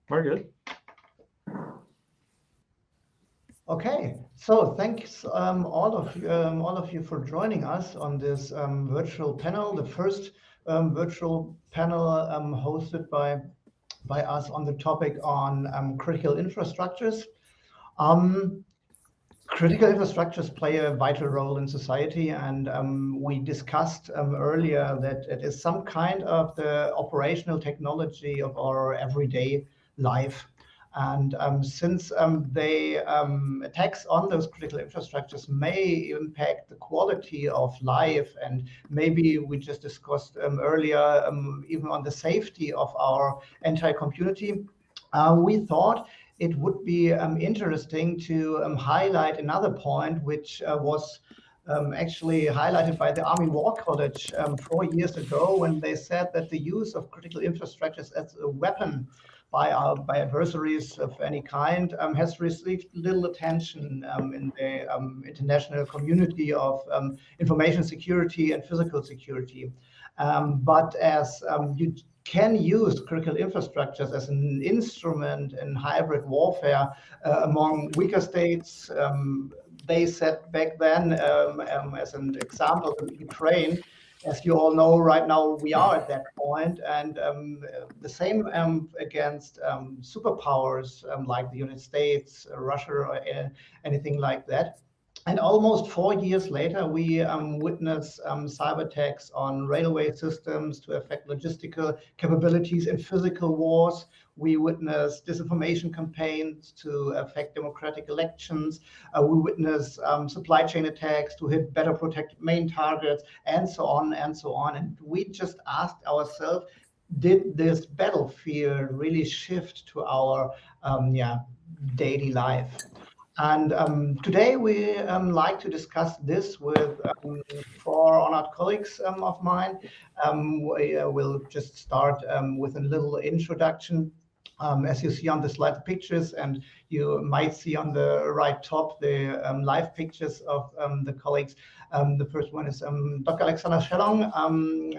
Very good. Okay, so thanks all of you for joining us on this virtual panel, the first virtual panel hosted by us on the topic on critical infrastructures. Critical infrastructures play a vital role in society, and we discussed earlier that it is some kind of the operational technology of our everyday life. And since attacks on those critical infrastructures may impact the quality of life, and maybe we just discussed earlier even on the safety of our entire community, we thought it would be interesting to highlight another point, which was actually highlighted by the Army War College 4 years ago, when they said that the use of critical infrastructures as a weapon by adversaries of any kind has received little attention in the international community of information security and physical security. But as you can use critical infrastructures as an instrument in hybrid warfare among weaker states. They said back then, as an example, the Ukraine. As you all know, right now we are at that point, and the same against superpowers like the United States, Russia, or anything like that. And almost 4 years later, we witness cyber attacks on railway systems to affect logistical capabilities in physical wars. We witness disinformation campaigns to affect democratic elections. We witness supply chain attacks to hit better protected main targets, and so on and so on. And we just asked ourselves, did this battlefield really shift to our daily life? And today we like to discuss this with 4 honored colleagues of mine. We'll just start with a little introduction. As you see on the slide, the pictures, and you might see on the right top the live pictures of the colleagues. The first one is Dr. Alexander Schellong.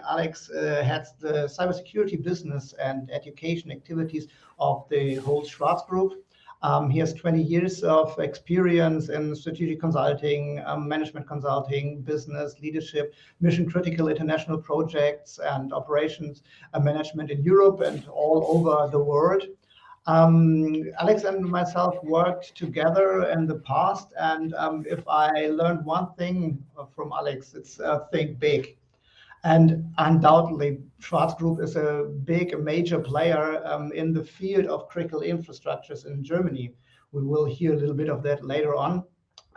Alex heads the cybersecurity business and education activities of the whole Schwarz Group. He has 20 years of experience in strategic consulting, management consulting, business leadership, mission-critical international projects, and operations management in Europe and all over the world. Alex and myself worked together in the past, and if I learned one thing from Alex, it's think big. And undoubtedly, Schwarz Group is a big, major player in the field of critical infrastructures in Germany. We will hear a little bit of that later on.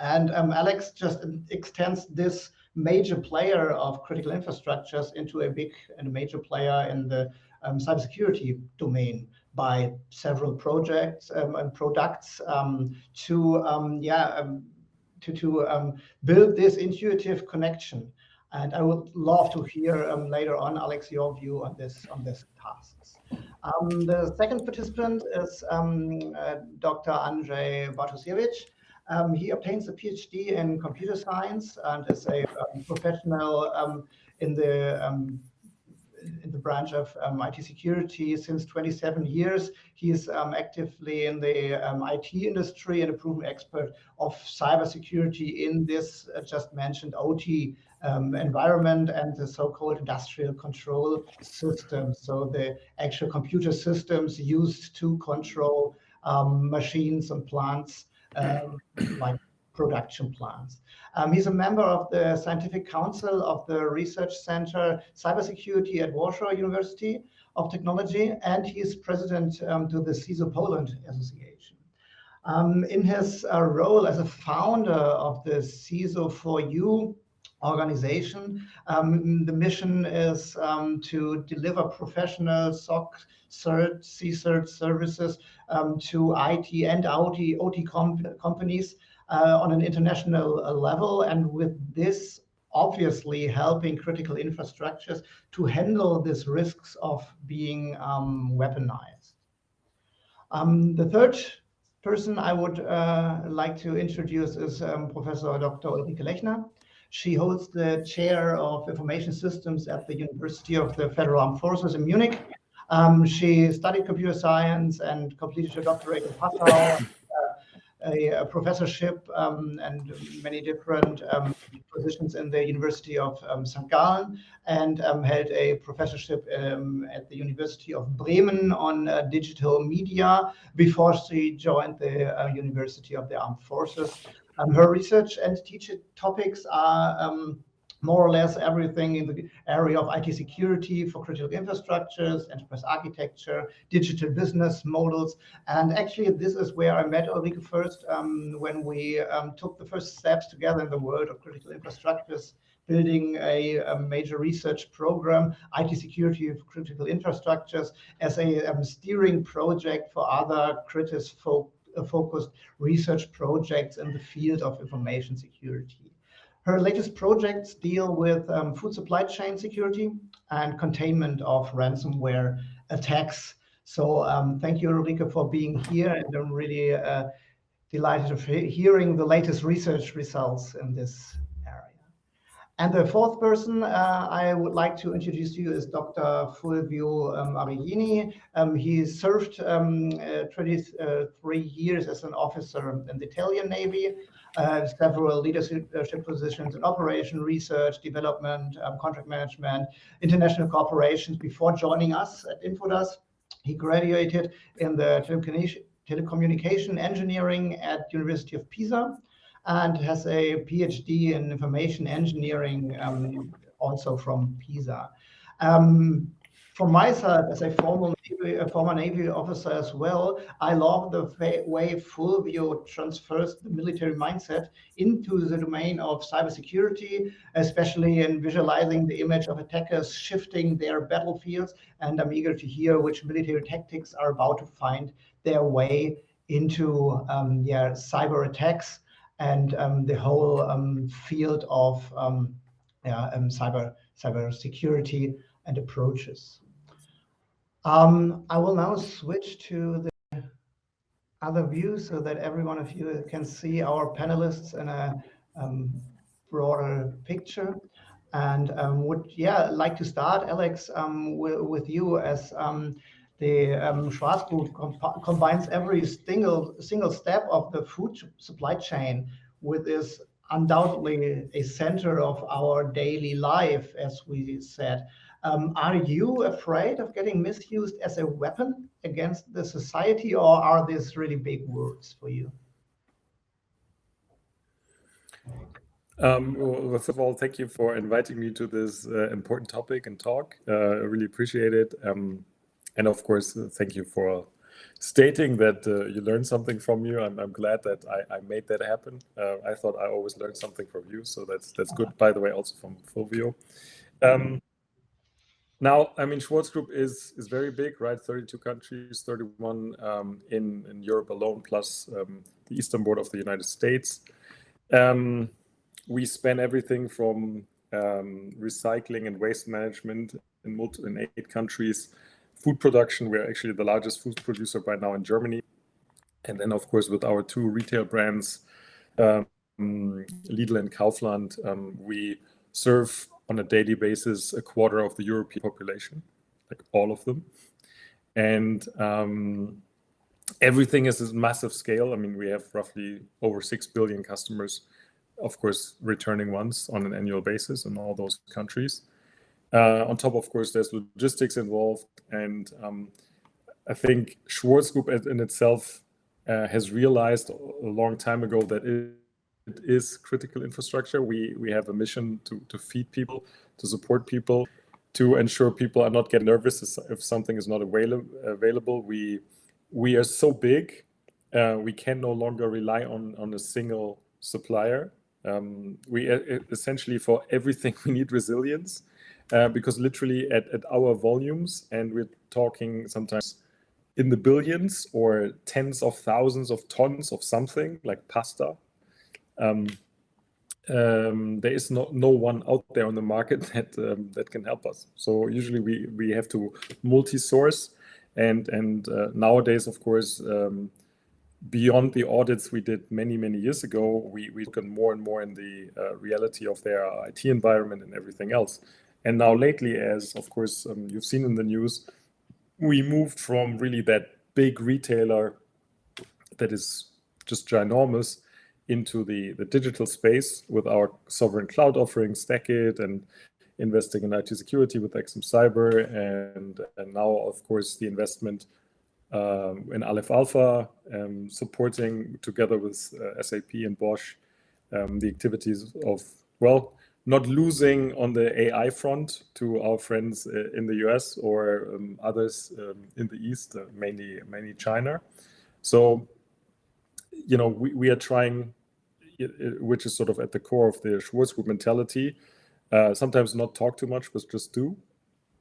And Alex just extends this major player of critical infrastructures into a big and major player in the cybersecurity domain by several projects and products to build this intuitive connection. And I would love to hear later on, Alex, your view on this tasks. The second participant is Dr. Andrzej Bartosiewicz. He obtains a PhD in computer science and is a professional in the branch of IT security since 27 years. He is actively in the IT industry and a proven expert of cybersecurity in this just mentioned OT environment and the so-called industrial control systems. So the actual computer systems used to control machines and plants like production plants. He's a member of the Scientific Council of the Research Center Cybersecurity at Warsaw University of Technology, and he is president to the CISO Poland Association. In his role as a founder of the CISO for You organization, the mission is to deliver professional SOC, CERT, CCERT services to IT and OT companies on an international level, and with this obviously helping critical infrastructures to handle these risks of being weaponized. The third person I would like to introduce is Professor Dr. Ulrike Lechner. She holds the chair of information systems at the University of the Federal Armed Forces in Munich. She studied computer science and completed her doctorate in Passau, a professorship and many different positions in the University of St. Gallen, and held a professorship at the University of Bremen on digital media before she joined the University of the Armed Forces. Her research and teaching topics are more or less everything in the area of IT security for critical infrastructures, enterprise architecture, digital business models. And actually, this is where I met Ulrike first when we took the first steps together in the world of critical infrastructures, building a major research program, IT security of critical infrastructures, as a steering project for other focused research projects in the field of information security. Her latest projects deal with food supply chain security and containment of ransomware attacks. So thank you, Ulrike, for being here. And I'm really delighted of hearing the latest research results in this area. And the fourth person I would like to introduce to you is Dr. Fulvio Arigini. He served 23 years as an officer in the Italian Navy, several leadership positions in operation, research, development, contract management, international cooperations before joining us at INFODAS. He graduated in the telecommunication engineering at University of Pisa, and has a PhD in information engineering, also from Pisa. From my side, as a former Navy officer as well, I love the way Fulvio transfers the military mindset into the domain of cybersecurity, especially in visualizing the image of attackers shifting their battlefields. And I'm eager to hear which military tactics are about to find their way into cyber attacks and the whole field of cyber security and approaches. I will now switch to the other view so that every one of you can see our panelists in a broader picture. And would like to start, Alex, with you, as the Schwarz Group combines every single step of the food supply chain, with is undoubtedly a center of our daily life, as we said. Are you afraid of getting misused as a weapon against the society, or are these really big words for you? Well, first of all, thank you for inviting me to this important topic and talk. I really appreciate it. And of course, thank you for stating that you learned something from you. I'm glad that I made that happen. I thought I always learned something from you, so that's good. By the way, also from Fulvio. Now, I mean, Schwarz Group is very big, right? 32 countries, 31 in Europe alone, plus the eastern border of the United States. We span everything from recycling and waste management in 8 countries. Food production, we're actually the largest food producer by now in Germany. And then, of course, with our 2 retail brands, Lidl and Kaufland, we serve on a daily basis a quarter of the European population, like all of them. And everything is a massive scale. I mean, we have roughly over 6 billion customers, of course, returning ones on an annual basis in all those countries. On top, of course, there's logistics involved. And I think Schwarz Group in itself has realized a long time ago that it is critical infrastructure. We have a mission to feed people, to support people, to ensure people are not getting nervous if something is not available. We are so big, we can no longer rely on a single supplier. We essentially, for everything, we need resilience, because literally at our volumes, and we're talking sometimes in the billions or tens of thousands of tons of something like pasta, there is no one out there on the market that can help us. So usually we have to multi-source, and nowadays, of course, beyond the audits we did many years ago, we look at more and more in the reality of their IT environment and everything else. And now lately, as of course you've seen in the news, we moved from really that big retailer that is just ginormous into the digital space with our sovereign cloud offering, Stackit, and investing in IT security with XM Cyber, and now, of course, the investment in Aleph Alpha, supporting together with SAP and Bosch the activities of, well, not losing on the AI front to our friends in the US or others in the East, mainly China. So, you know, we are trying, which is sort of at the core of the Schwarz Group mentality, sometimes not talk too much, but just do.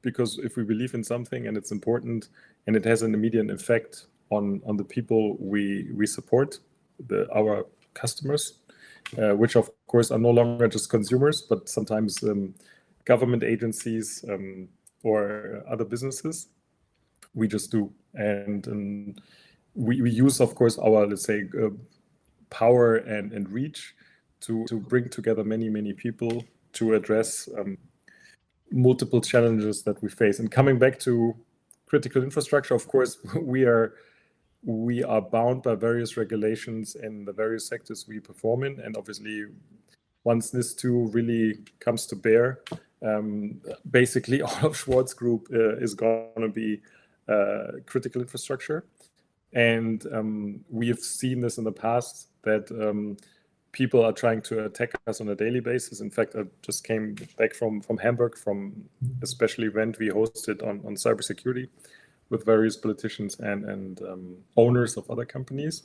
Because if we believe in something and it's important and it has an immediate effect on the people we support, our customers, which of course are no longer just consumers, but sometimes government agencies or other businesses, we just do. And we use, of course, our, let's say, power and reach to bring together many people to address multiple challenges that we face. And coming back to critical infrastructure, of course, we are bound by various regulations in the various sectors we perform in. And obviously, once this too really comes to bear, basically all of Schwarz Group is going to be critical infrastructure. And we have seen this in the past that people are trying to attack us on a daily basis. In fact, I just came back from Hamburg, from a special event we hosted on cybersecurity with various politicians and owners of other companies.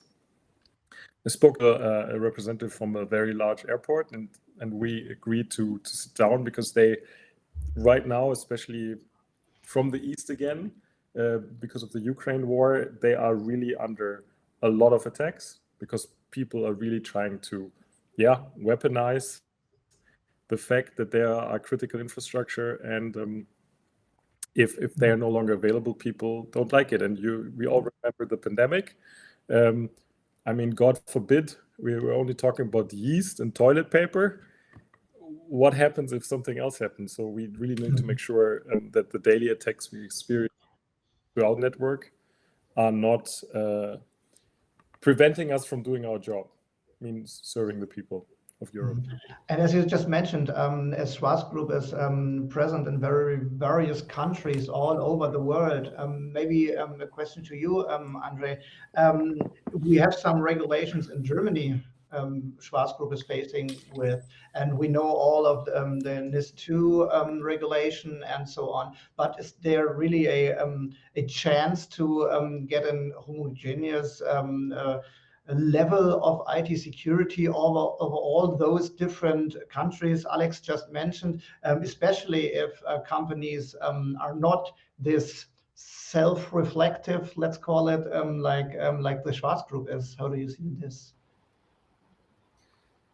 I spoke to a representative from a very large airport, and we agreed to sit down because they, right now, especially from the East again, because of the Ukraine war, they are really under a lot of attacks because people are really trying to, weaponize the fact that there are critical infrastructure, and if they are no longer available, people don't like it. And we all remember the pandemic. I mean, God forbid, we were only talking about yeast and toilet paper. What happens if something else happens? So we really need to make sure that the daily attacks we experience throughout the network are not preventing us from doing our job, means serving the people of Europe. And as you just mentioned, as Schwarz Group is present in various countries all over the world, maybe a question to you, Andre. We have some regulations in Germany Schwarz Group is facing with, and we know all of the NIS2 regulation and so on. But is there really a chance to get a homogeneous level of IT security over all those different countries Alex just mentioned, especially if companies are not this self-reflective, let's call it, like the Schwarz Group is? How do you see this?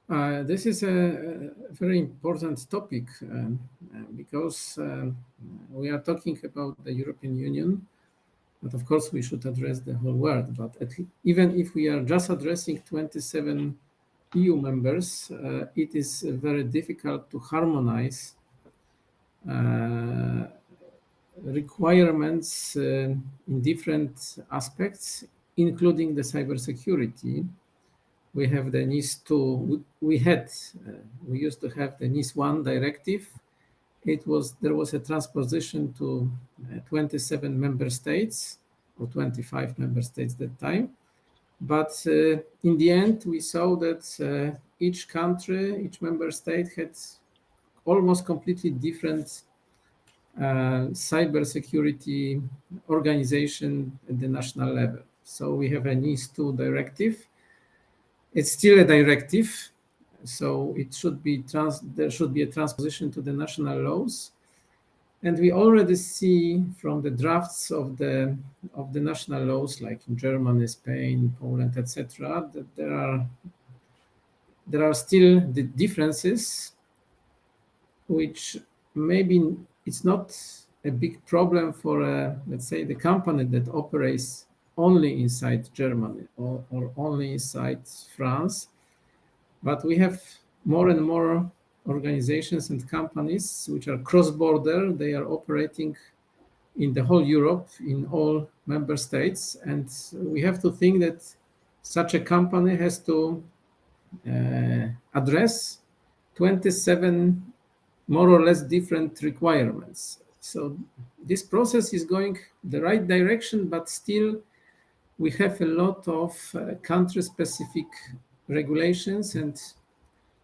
This is a very important topic because we are talking about the European Union, but of course we should address the whole world. But even if we are just addressing 27 EU members, it is very difficult to harmonize requirements in different aspects, including the cybersecurity. We have the NIS2. We used to have the NIS1 directive. There was a transposition to 27 member states or 25 member states at that time. But in the end, we saw that each country, each member state had almost completely different cybersecurity organization at the national level. So we have a NIS2 directive. It's still a directive, so it should be there should be a transposition to the national laws, and we already see from the drafts of the national laws, like in Germany, Spain, Poland, etc., that there are still the differences, which maybe it's not a big problem for let's say the company that operates only inside Germany or only inside France. But we have more and more organizations and companies which are cross-border. They are operating in the whole Europe, in all member states. And we have to think that such a company has to address 27 more or less different requirements. So this process is going the right direction, but still we have a lot of country-specific regulations, and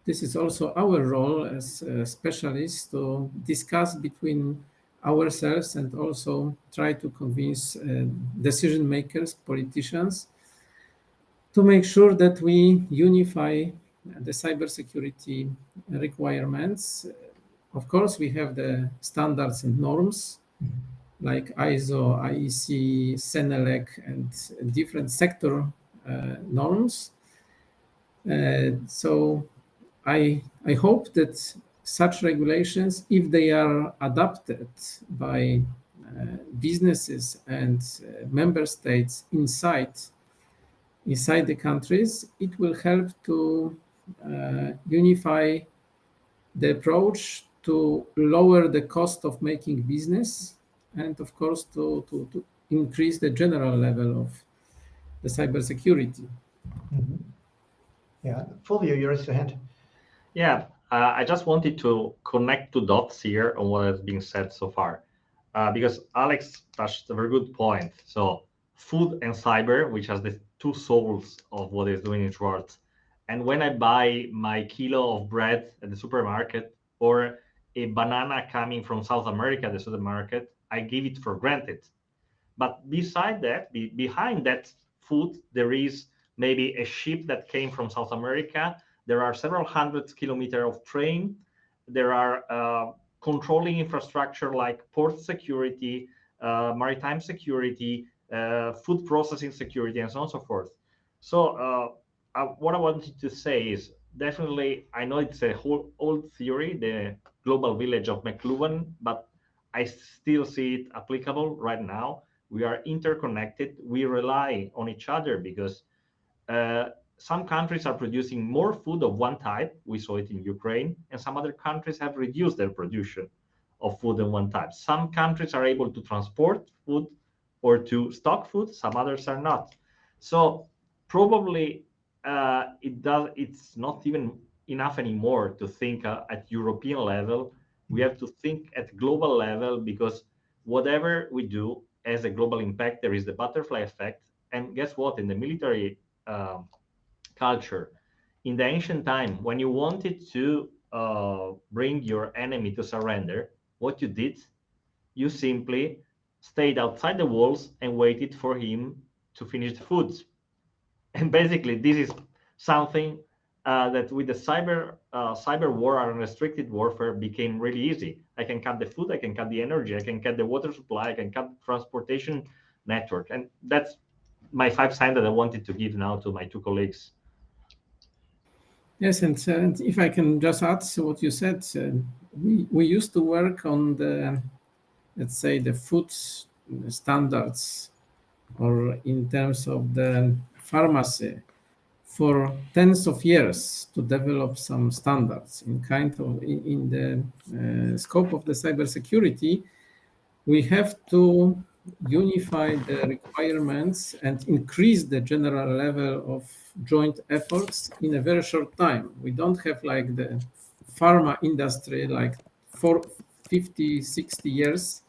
this is also our role as specialists to discuss between ourselves and also try to convince decision makers, politicians, to make sure that we unify the cybersecurity requirements. Of course, we have the standards and norms like ISO, IEC, CENELEC, and different sector norms. So I hope that such regulations, if they are adopted by businesses and member states inside the countries, it will help to unify the approach to lower the cost of making business, and of course to increase the general level of the cybersecurity. Mm-hmm. Yeah, Fulvio, you raised your hand. Yeah, I just wanted to connect two dots here on what has been said so far, because Alex touched a very good point. So food and cyber, which has the two souls of what is doing in Schwarz. And when I buy my kilo of bread at the supermarket or a banana coming from South America at the supermarket, I give it for granted. But beside that, behind that food, there is maybe a ship that came from South America. There are several hundred kilometers of train. There are controlling infrastructure like port security, maritime security, food processing security, and so on and so forth. So what I wanted to say is definitely, I know it's a whole old theory, the global village of McLuhan, but I still see it applicable right now. We are interconnected. We rely on each other because some countries are producing more food of one type. We saw it in Ukraine, and some other countries have reduced their production of food of one type. Some countries are able to transport food or to stock food. Some others are not. So probably it's not even enough anymore to think at European level. We have to think at global level, because whatever we do has a global impact. There is the butterfly effect. And guess what? In the military culture, in the ancient time, when you wanted to bring your enemy to surrender, what you did, you simply stayed outside the walls and waited for him to finish the food. And basically, this is something that with the cyber war and unrestricted warfare became really easy. I can cut the food, I can cut the energy, I can cut the water supply, I can cut the transportation network. And that's my 5 cents that I wanted to give now to my two colleagues. Yes, and if I can just add to what you said, we used to work on the, let's say, the food standards, or in terms of the pharmacy, for tens of years to develop some standards in the scope of the cybersecurity. We have to unify the requirements and increase the general level of joint efforts in a very short time. We don't have like the pharma industry, like 50, 60 years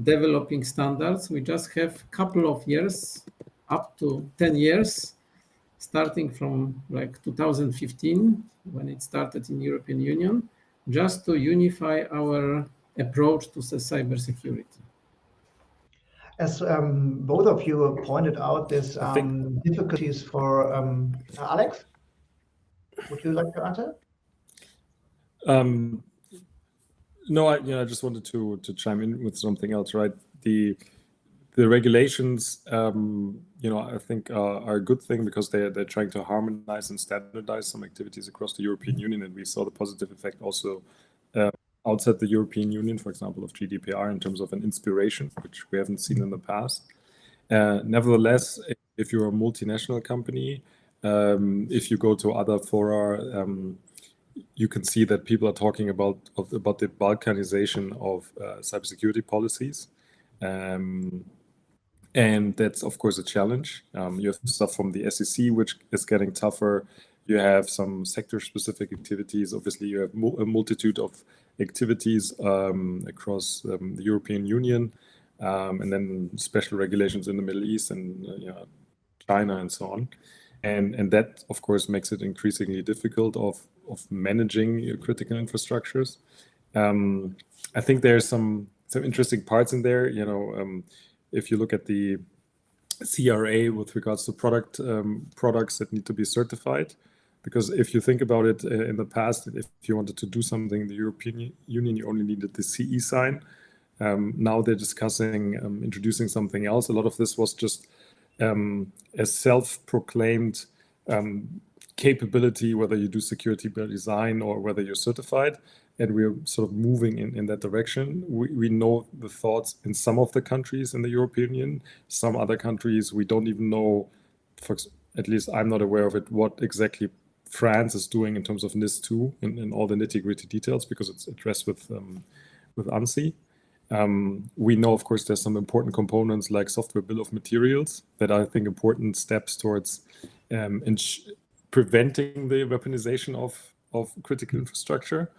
developing standards. We just have a couple of years, up to 10 years, starting from like 2015, when it started in European Union, just to unify our approach to cybersecurity. As both of you pointed out, there's difficulties for Alex. Would you like to answer? No, I just wanted to chime in with something else, right? The regulations, I think are a good thing, because they're trying to harmonize and standardize some activities across the European Union, and we saw the positive effect also outside the European Union, for example, of GDPR, in terms of an inspiration, which we haven't seen in the past. Nevertheless, if you're a multinational company, if you go to other fora, you can see that people are talking about the balkanization of cybersecurity policies. And that's, of course, a challenge. You have stuff from the SEC, which is getting tougher. You have some sector-specific activities. Obviously, you have a multitude of activities across the European Union, and then special regulations in the Middle East and China and so on. And that, of course, makes it increasingly difficult of managing your critical infrastructures. I think there's some interesting parts in there. If you look at the CRA with regards to products that need to be certified, because if you think about it, in the past, if you wanted to do something in the European Union, you only needed the CE sign. Now they're discussing introducing something else. A lot of this was just a self-proclaimed capability, whether you do security by design or whether you're certified. And we're sort of moving in that direction. We know the thoughts in some of the countries in the European Union. Some other countries, we don't even know, at least I'm not aware of it, what exactly France is doing in terms of NIS2 and all the nitty-gritty details, because it's addressed with ANSI. We know, of course, there's some important components like software bill of materials that are, I think, important steps towards preventing the weaponization of critical infrastructure.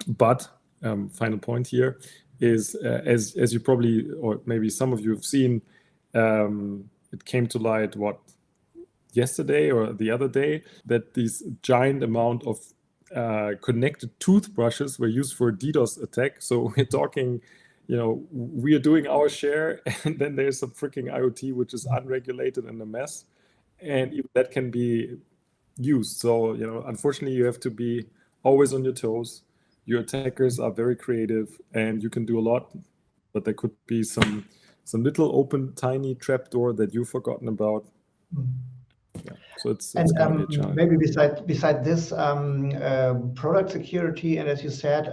But final point here is, as you probably, or maybe some of you have seen, it came to light, yesterday or the other day, that these giant amount of connected toothbrushes were used for a DDoS attack. So we're talking, we are doing our share, and then there's some freaking IoT which is unregulated and a mess, and even that can be used. So unfortunately, you have to be always on your toes. Your attackers are very creative, and you can do a lot, but there could be some little open, tiny trapdoor that you've forgotten about. Yeah, so it's going to be a challenge. Maybe beside this product security, and as you said,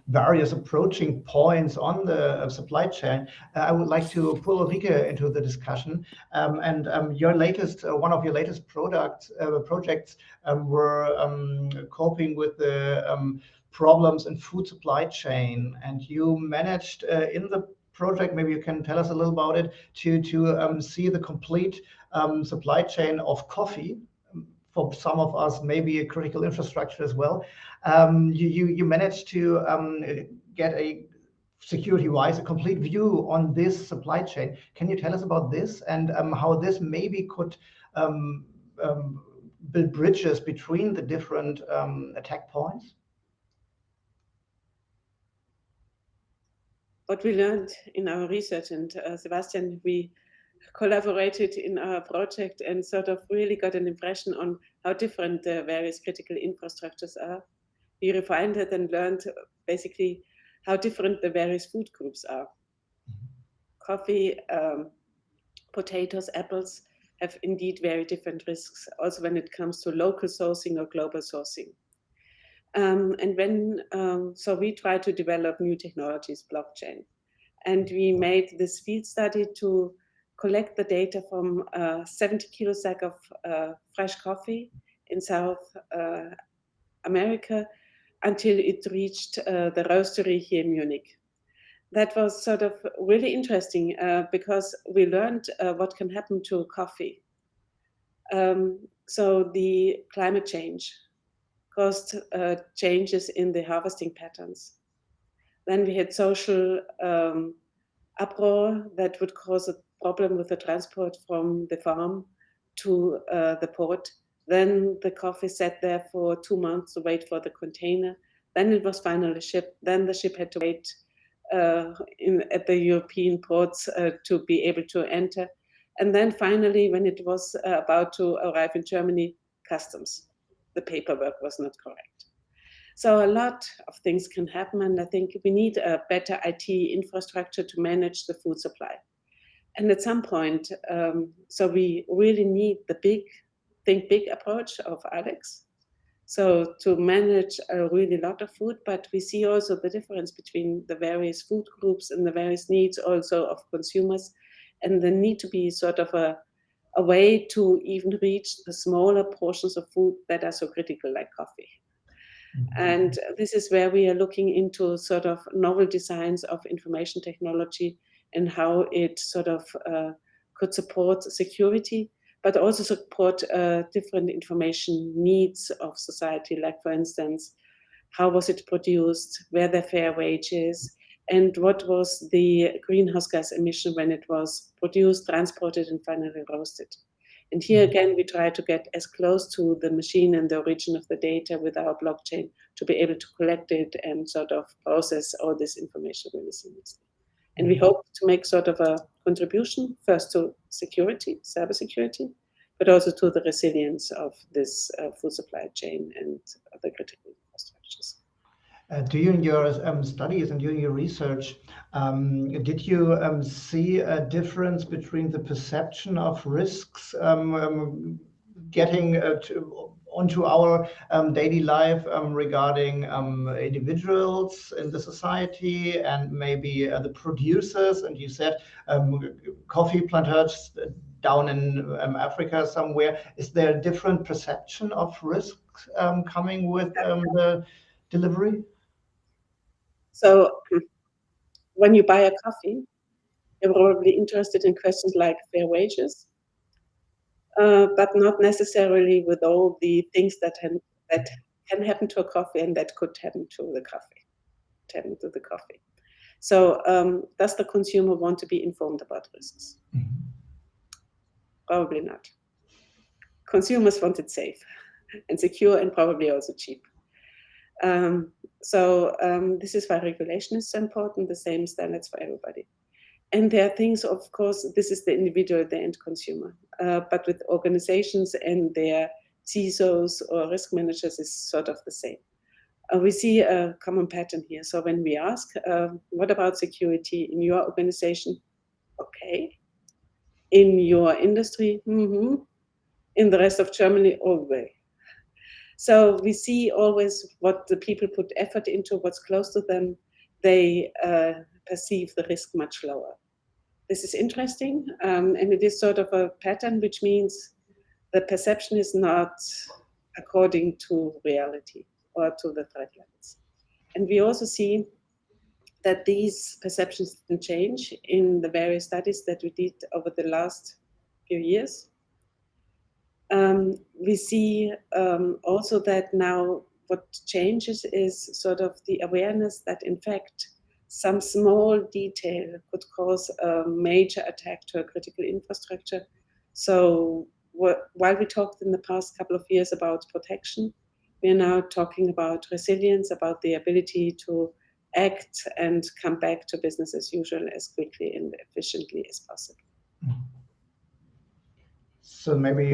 various approaching points on the supply chain, I would like to pull Ulrike into the discussion. And one of your latest projects were coping with the problems in food supply chain, and you managed in the project, maybe you can tell us a little about it, to see the complete supply chain of coffee. For some of us, maybe a critical infrastructure as well. You managed to get a security-wise a complete view on this supply chain. Can you tell us about this and how this maybe could build bridges between the different attack points? What we learned in our research, and Sebastian, we collaborated in our project and sort of really got an impression on how different the various critical infrastructures are. We refined it and learned basically how different the various food groups are. Coffee, potatoes, apples have indeed very different risks, also when it comes to local sourcing or global sourcing. So we try to develop new technologies, blockchain. And we made this field study to collect the data from 70 kilo sack of fresh coffee in South America until it reached the roastery here in Munich. That was sort of really interesting because we learned what can happen to coffee. So the climate change caused changes in the harvesting patterns. Then we had social uproar that would cause a problem with the transport from the farm to the port. Then the coffee sat there for 2 months to wait for the container. Then it was finally shipped. Then the ship had to wait at the European ports to be able to enter. And then finally, when it was about to arrive in Germany, customs. The paperwork was not correct. So a lot of things can happen, and I think we need a better IT infrastructure to manage the food supply. And at some point, so we really need the think big approach of Alex. So to manage a really lot of food, but we see also the difference between the various food groups and the various needs also of consumers, and there need to be sort of a way to even reach the smaller portions of food that are so critical, like coffee. And this is where we are looking into sort of novel designs of information technology and how it sort of could support security, but also support different information needs of society. Like, for instance, how was it produced, were there fair wages, and what was the greenhouse gas emission when it was produced, transported, and finally roasted. And here again, we try to get as close to the machine and the origin of the data with our blockchain to be able to collect it and sort of process all this information really seamlessly. And we hope to make sort of a contribution first to security, cybersecurity, but also to the resilience of this food supply chain and the critical infrastructures. Do you, in your studies and during your research, did you see a difference between the perception of risks getting onto our daily life regarding individuals in the society and maybe the producers? And you said coffee planters down in Africa somewhere. Is there a different perception of risks coming with the delivery? So when you buy a coffee, you're probably interested in questions like fair wages, but not necessarily with all the things that can happen to a coffee and that could happen to the coffee. So does the consumer want to be informed about risks? Probably not. Consumers want it safe and secure and probably also cheap. So this is why regulation is so important, the same standards for everybody. And there are things, of course, this is the individual, the end consumer, but with organizations and their CISOs or risk managers is sort of the same. We see a common pattern here. So when we ask, what about security in your organization? Okay. In your industry? Mm-hmm. In the rest of Germany? Oh, way. So we see always what the people put effort into, what's close to them, they perceive the risk much lower. This is interesting, and it is sort of a pattern, which means the perception is not according to reality or to the threat levels. And we also see that these perceptions can change in the various studies that we did over the last few years. We see also that now what changes is sort of the awareness that in fact some small detail could cause a major attack to a critical infrastructure. So while we talked in the past couple of years about protection, we are now talking about resilience, about the ability to act and come back to business as usual as quickly and efficiently as possible. So maybe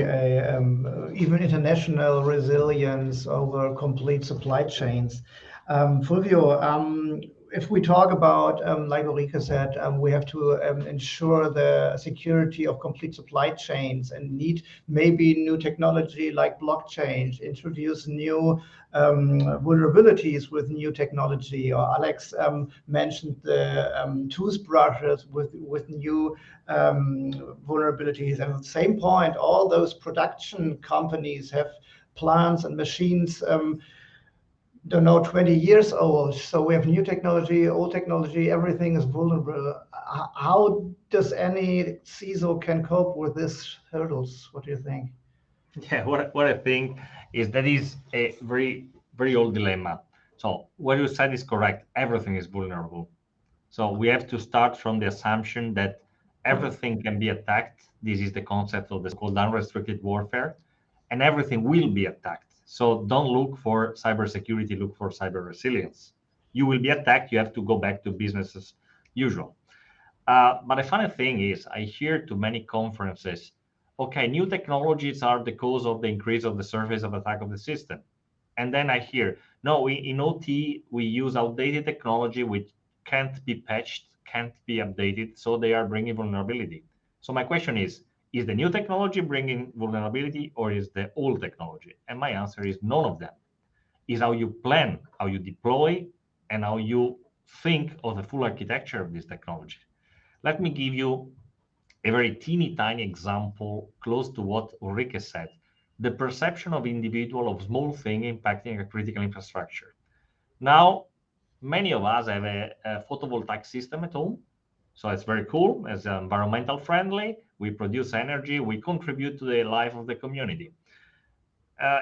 even international resilience over complete supply chains. Fulvio, if we talk about, like Ulrike said, we have to ensure the security of complete supply chains and need maybe new technology like blockchain, introduce new vulnerabilities with new technology. Or Alex mentioned the toothbrushes with new vulnerabilities. And at the same point, all those production companies have plants and machines don't know, 20 years old. So we have new technology, old technology, everything is vulnerable. How does any CISO can cope with these hurdles? What do you think? Yeah, what I think is that is a very, very old dilemma. So what you said is correct. Everything is vulnerable. So we have to start from the assumption that everything can be attacked. This is the concept of the so-called unrestricted warfare, and everything will be attacked. So don't look for cybersecurity, look for cyber resilience. You will be attacked, you have to go back to business as usual. But the funny thing is, I hear to many conferences, okay, new technologies are the cause of the increase of the surface of attack of the system. And then I hear, no, in OT, we use outdated technology which can't be patched, can't be updated, so they are bringing vulnerability. So my question is the new technology bringing vulnerability or is the old technology? And my answer is none of them. It's how you plan, how you deploy, and how you think of the full architecture of this technology. Let me give you a very teeny tiny example close to what Ulrike said. the perception of individual of small thing impacting a critical infrastructure. Now, many of us have a photovoltaic system at home. So it's very cool, it's environmental friendly, we produce energy, we contribute to the life of the community.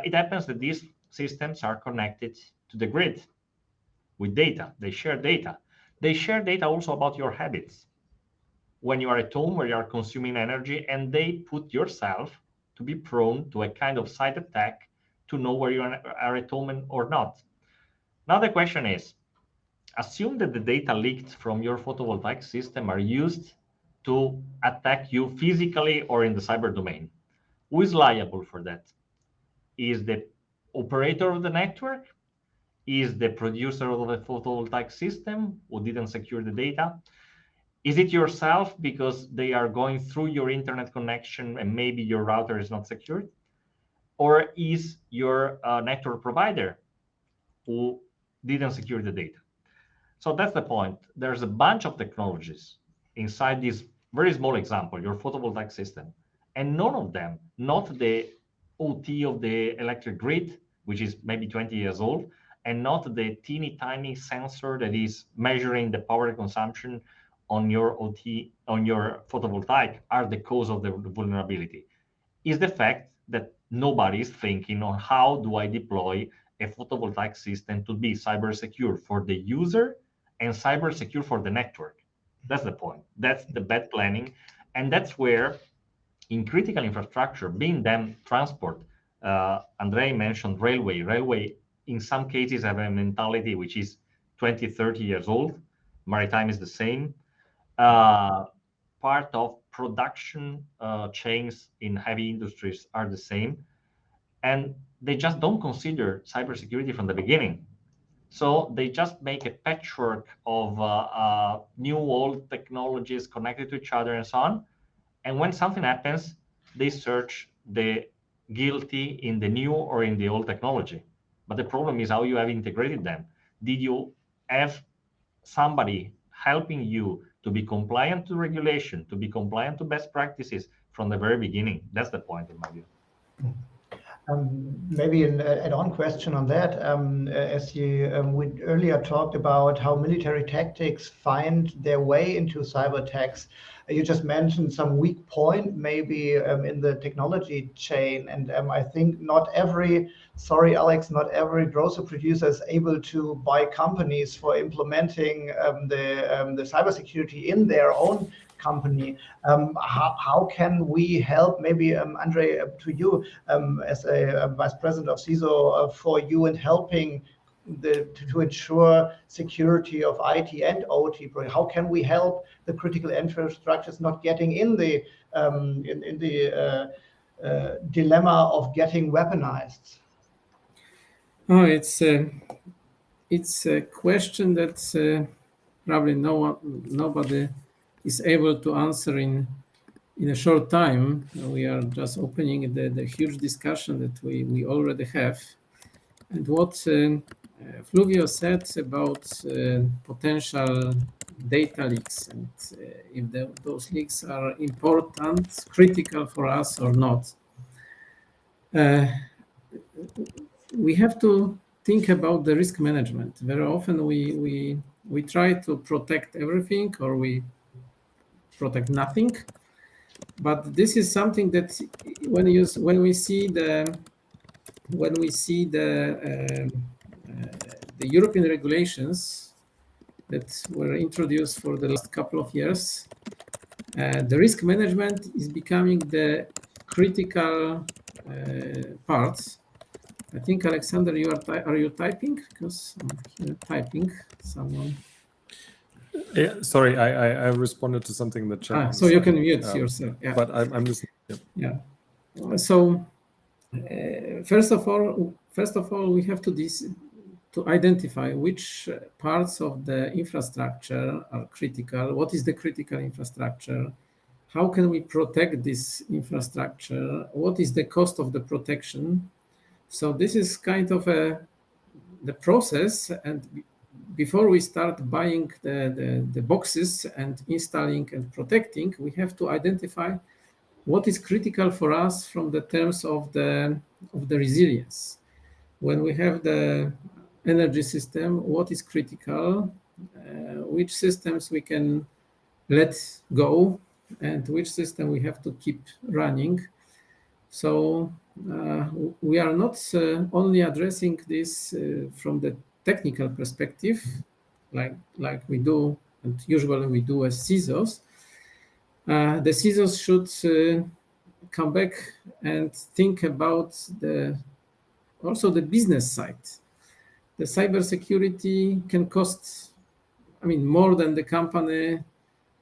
It happens that these systems are connected to the grid with data. They share data. They share data also about your habits. When you are at home, where you are consuming energy, and they put yourself to be prone to a kind of side attack to know where you are at home or not. Now the question is, assume that the data leaked from your photovoltaic system are used to attack you physically or in the cyber domain. Who is liable for that? Is the operator of the network? Is the producer of the photovoltaic system who didn't secure the data? Is it yourself because they are going through your internet connection and maybe your router is not secured? Or is your network provider who didn't secure the data? So that's the point. There's a bunch of technologies inside this very small example, your photovoltaic system, and none of them, not the OT of the electric grid, which is maybe 20 years old, and not the teeny tiny sensor that is measuring the power consumption on your OT, on your photovoltaic, are the cause of the vulnerability. Is the fact that nobody is thinking on how do I deploy a photovoltaic system to be cyber secure for the user and cyber secure for the network. That's the point. That's the bad planning. And that's where in critical infrastructure, being them transport, Andrei mentioned railway. Railway in some cases have a mentality which is 20, 30 years old. Maritime is the same. Part of production chains in heavy industries are the same. And they just don't consider cybersecurity from the beginning. So they just make a patchwork of new old technologies connected to each other and so on. And when something happens, they search the guilty in the new or in the old technology. But the problem is how you have integrated them. Did you have somebody helping you to be compliant to regulation, to be compliant to best practices from the very beginning? That's the point in my view. Maybe an add-on question on that. As we earlier talked about how military tactics find their way into cyber attacks, you just mentioned some weak point maybe in the technology chain. And I think not every, sorry, Alex, not every grocery producer is able to buy companies for implementing the cybersecurity in their own company. How can we help, maybe Andrei, to you as a vice president of CISO, for you in helping to ensure security of IT and OT? How can we help the critical infrastructures not getting in the dilemma of getting weaponized? Oh, it's a question that probably nobody is able to answer in a short time. We are just opening the huge discussion that we already have. And what Fluvio said about potential data leaks, and if those leaks are important, critical for us or not. We have to think about the risk management. Very often we try to protect everything, or we protect nothing. But this is something that when we see the European regulations that were introduced for the last couple of years, the risk management is becoming the critical part. I think, Alexander, are you typing? Because I'm here typing. Someone. Yeah, sorry, I responded to something in the chat. So you can mute yourself. Yeah. But I'm listening. Yeah. So first of all, we have to identify which parts of the infrastructure are critical. What is the critical infrastructure? How can we protect this infrastructure? What is the cost of the protection? So this is kind of the process, and before we start buying the boxes and installing and protecting, we have to identify what is critical for us from the terms of the resilience. When we have the energy system, what is critical, which systems we can let go, and which system we have to keep running. So we are not only addressing this from the technical perspective, like we do, and usually we do as CISOs. The CISOs should come back and think about also the business side. The cybersecurity can cost, more than the company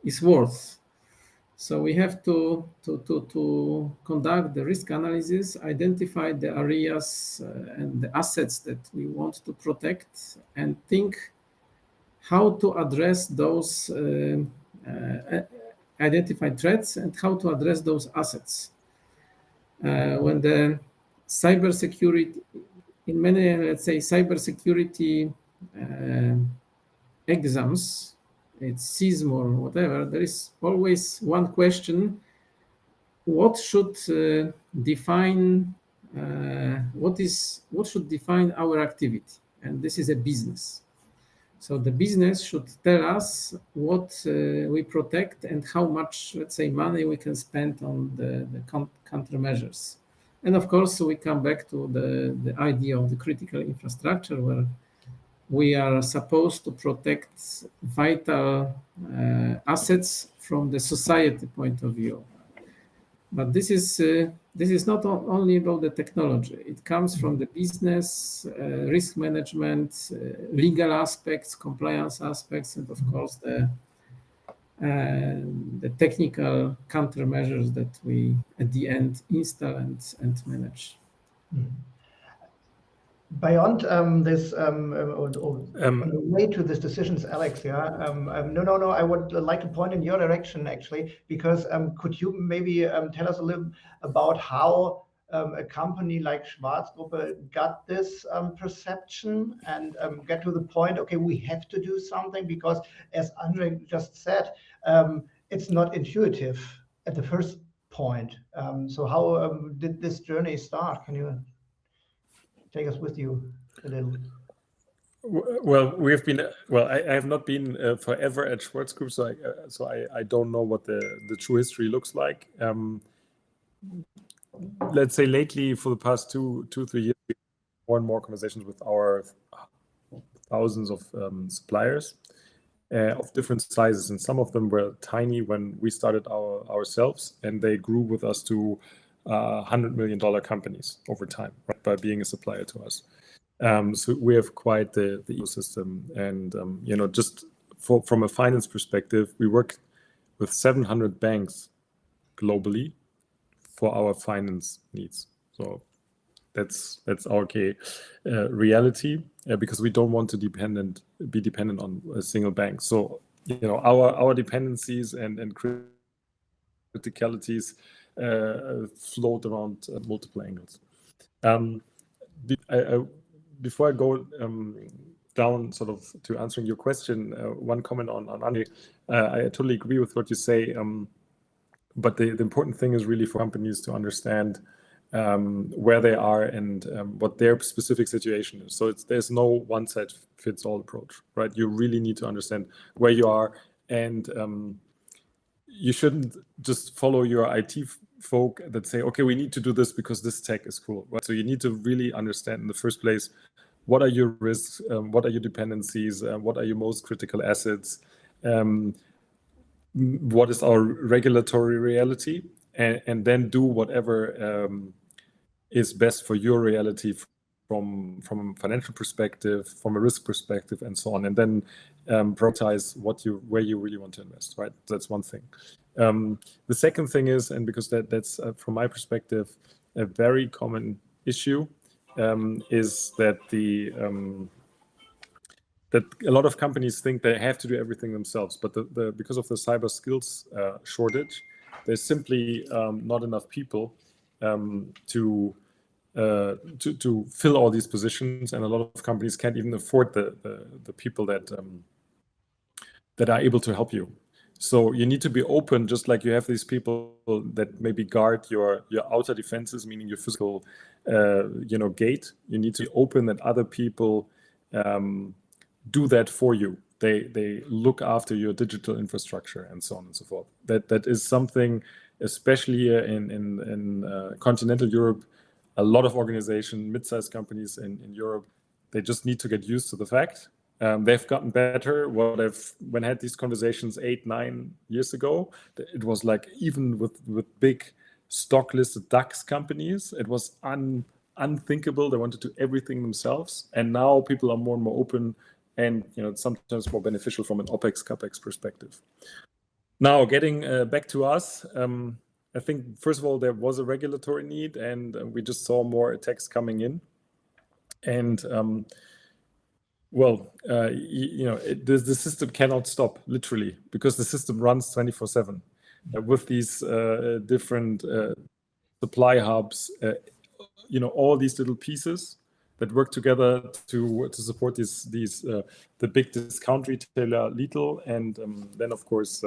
is worth. So we have to conduct the risk analysis, identify the areas and the assets that we want to protect, and think how to address those identified threats and how to address those assets. When the cybersecurity, in many, let's say, cybersecurity exams, it's CISM or whatever, there is always one question: what should define what should define our activity? And this is a business. So the business should tell us what we protect and how much, let's say, money we can spend on the countermeasures. And of course, we come back to the idea of the critical infrastructure, where we are supposed to protect vital assets from the society point of view. But this is not only about the technology. It comes from the business, risk management, legal aspects, compliance aspects, and of course the technical countermeasures that we at the end install and manage. Beyond this, on the way to these decisions, Alex, no, I would like to point in your direction, actually, because could you maybe tell us a little about how a company like Schwarzgruppe got this perception and get to the point, okay, we have to do something, because as Andre just said, it's not intuitive at the first point. So how did this journey start? Can you take us with you a little? Well, I have not been forever at Schwarzgruppe, so I don't know what the true history looks like. Let's say lately, for the past 2-3 years, we have more and more conversations with our thousands of suppliers of different sizes, and some of them were tiny when we started ourselves, and they grew with us to $100 million companies over time, right, by being a supplier to us. So we have quite the ecosystem, and just from a finance perspective, we work with 700 banks globally for our finance needs. So that's our reality, because we don't want to be dependent on a single bank. So our dependencies and criticalities float around multiple angles. Before I go down sort of to answering your question, one comment on Andre. I totally agree with what you say, but the important thing is really for companies to understand where they are and what their specific situation is. So there's no one-size-fits-all approach, right? You really need to understand where you are, and you shouldn't just follow your IT folk that say, okay, we need to do this because this tech is cool, right? So you need to really understand in the first place, what are your risks, what are your dependencies, what are your most critical assets, what is our regulatory reality, and then do whatever is best for your reality from a financial perspective, from a risk perspective, and so on, and then prioritize where you really want to invest, right? That's one thing. The second thing is, and because that's from my perspective a very common issue, is that that a lot of companies think they have to do everything themselves, but because of the cyber skills shortage, there's simply not enough people to fill all these positions, and a lot of companies can't even afford the people that are able to help you. So you need to be open, just like you have these people that maybe guard your outer defenses, meaning your physical, gate. You need to be open that other people do that for you. They look after your digital infrastructure and so on and so forth. That is something, especially here in continental Europe, a lot of organizations, mid-sized companies in Europe, they just need to get used to the fact. They've gotten better. When I had these conversations 8-9 years ago, it was like, even with big stock listed DAX companies, it was unthinkable. They wanted to do everything themselves, and now people are more and more open, and it's sometimes more beneficial from an OPEX CAPEX perspective. Now, getting back to us, I think first of all there was a regulatory need, and we just saw more attacks coming in, and the system cannot stop, literally, because the system runs 24/7 with these different supply hubs, all these little pieces that work together to support the big discount retailer Lidl, and then of course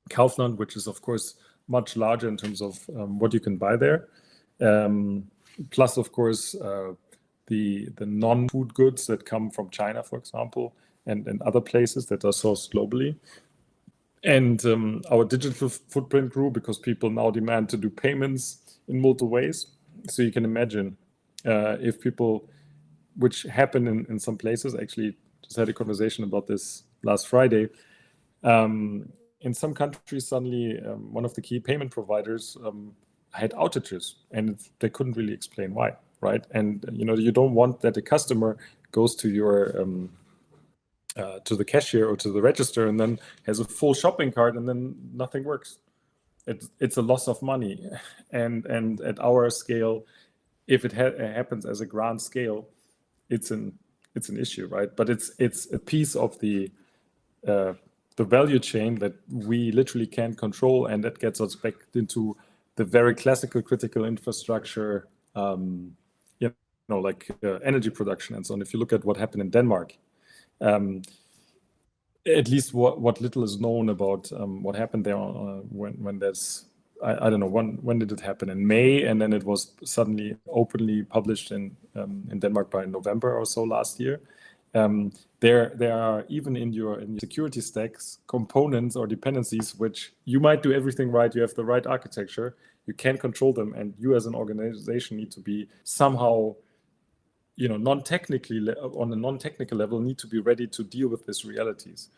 Kaufland, which is of course much larger in terms of what you can buy there. Plus, of course, the non-food goods that come from China, for example, and other places that are sourced globally. And our digital footprint grew because people now demand to do payments in multiple ways. So you can imagine if people, which happen in some places, actually just had a conversation about this last Friday. In some countries, suddenly one of the key payment providers had outages, and they couldn't really explain why, right? And you don't want that a customer goes to your to the cashier or to the register and then has a full shopping cart and then nothing works. It's a loss of money, and at our scale, if it happens as a grand scale, it's an issue, right? But it's a piece of the value chain that we literally can't control, and that gets us back into the very classical critical infrastructure, like energy production and so on. If you look at what happened in Denmark, at least what little is known about what happened there when there's, I don't know, when did it happen? In May, and then it was suddenly openly published in Denmark by November or so last year. There are, even in your security stacks, components or dependencies which you might do everything right, you have the right architecture, you can't control them, and you as an organization need to be somehow, on a non-technical level, need to be ready to deal with these realities.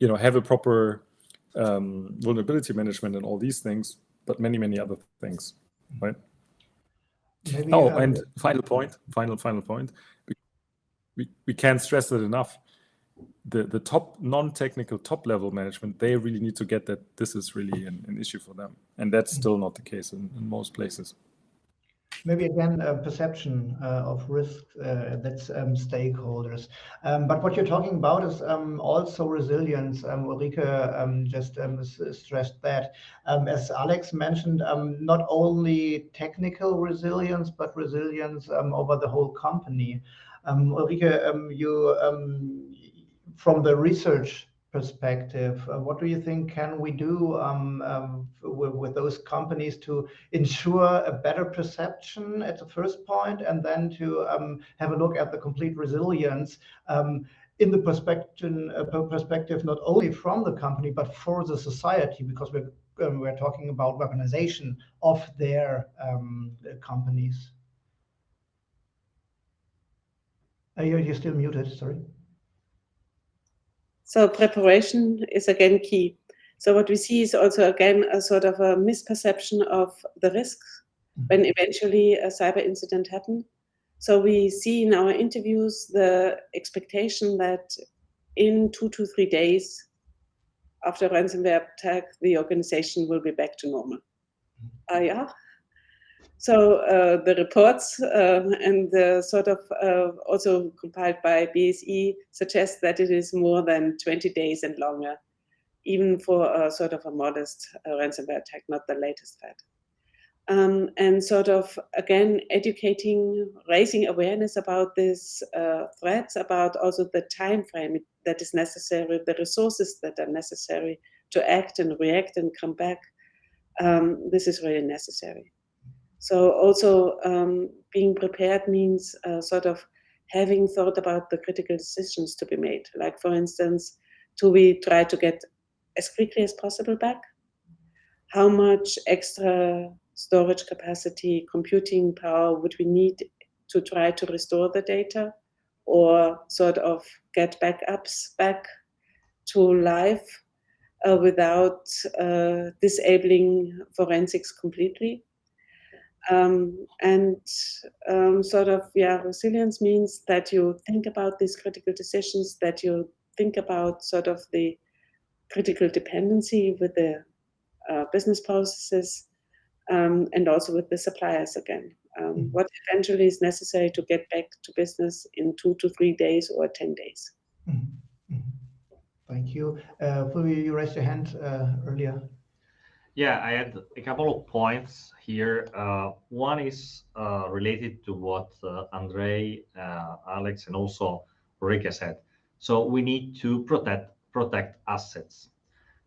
Have a proper vulnerability management and all these things, but many, many other things, right? Maybe, and final point. We can't stress it enough. The top non-technical top-level management, they really need to get that this is really an issue for them, and that's still not the case in most places. Maybe again, a perception of risk, that's stakeholders. But what you're talking about is also resilience. Ulrike just stressed that. As Alex mentioned, not only technical resilience, but resilience over the whole company. Ulrike, you, from the research perspective, what do you think can we do with those companies to ensure a better perception at the first point, and then to have a look at the complete resilience in the perspective not only from the company but for the society, because we're talking about weaponization of their companies. You're still muted, sorry. So preparation is again key. So what we see is also again a sort of a misperception of the risks when eventually a cyber incident happens. So we see in our interviews the expectation that in 2 to 3 days after a ransomware attack, the organization will be back to normal. Yeah. So the reports and the sort of also compiled by BSE suggest that it is more than 20 days and longer, even for a sort of a modest ransomware attack, not the latest threat. and sort of, again, educating, raising awareness about these threats, about also the time frame that is necessary, the resources that are necessary to act and react and come back. This is really necessary. So also being prepared means sort of having thought about the critical decisions to be made. Like, for instance, do we try to get as quickly as possible back? How much extra storage capacity, computing power would we need to try to restore the data, or sort of get backups back to life without disabling forensics completely? Sort of, resilience means that you think about these critical decisions, that you think about sort of the critical dependency with the business processes, and also with the suppliers again. What eventually is necessary to get back to business in 2 to 3 days or 10 days. Thank you. Fulvio, you raised your hand earlier. Yeah, I had a couple of points here. One is related to what Andrei, Alex, and also Ulrike said. So we need to protect assets.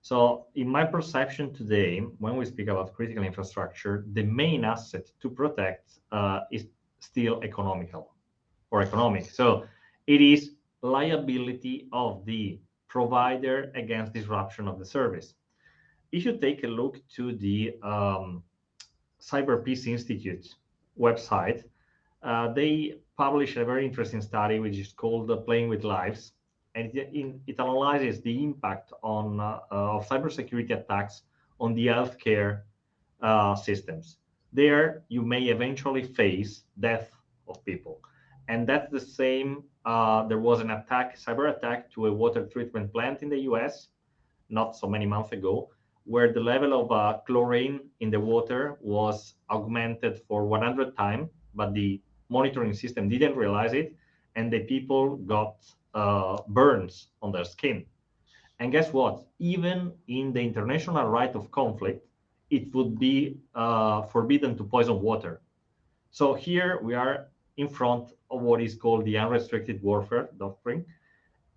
So in my perception today, when we speak about critical infrastructure, the main asset to protect is still economical or economic. So it is liability of the provider against disruption of the service. If you take a look to the Cyber Peace Institute website, they publish a very interesting study which is called Playing with Lives, and it analyzes the impact on of cybersecurity attacks on the healthcare systems. There, you may eventually face death of people, and that's the same. There was an attack, cyber attack, to a water treatment plant in the U.S. not so many months ago, where the level of chlorine in the water was augmented for 100 times, but the monitoring system didn't realize it, and the people got burns on their skin. And guess what? Even in the international right of conflict, it would be forbidden to poison water. So here we are in front of what is called the unrestricted warfare doctrine.